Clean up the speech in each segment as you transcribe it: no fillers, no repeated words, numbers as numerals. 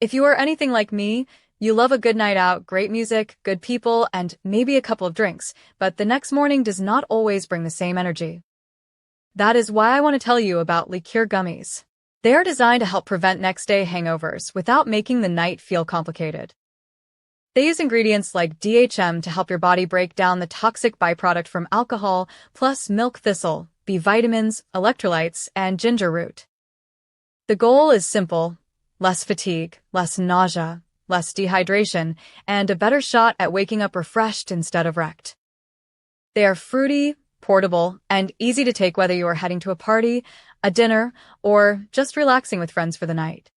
If you are anything like me, you love a good night out, great music, good people, and maybe a couple of drinks, but the next morning does not always bring the same energy. That is why I want to tell you about Liqueur gummies. They are designed to help prevent next-day hangovers without making the night feel complicated. They use ingredients like DHM to help your body break down the toxic byproduct from alcohol, plus milk thistle, B vitamins, electrolytes, and ginger root. The goal is simple: less fatigue, less nausea, less dehydration, and a better shot at waking up refreshed instead of wrecked. They are fruity, portable, and easy to take whether you are heading to a party, a dinner, or just relaxing with friends for the night.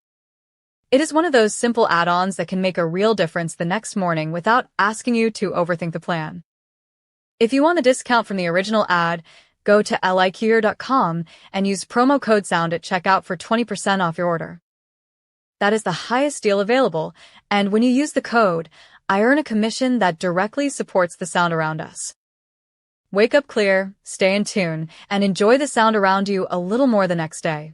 It is one of those simple add-ons that can make a real difference the next morning without asking you to overthink the plan. If you want the discount from the original ad, go to liqueur.com and use promo code SOUND at checkout for 20% off your order. That is the highest deal available, and when you use the code, I earn a commission that directly supports the sound around us. Wake up clear, stay in tune, and enjoy the sound around you a little more the next day.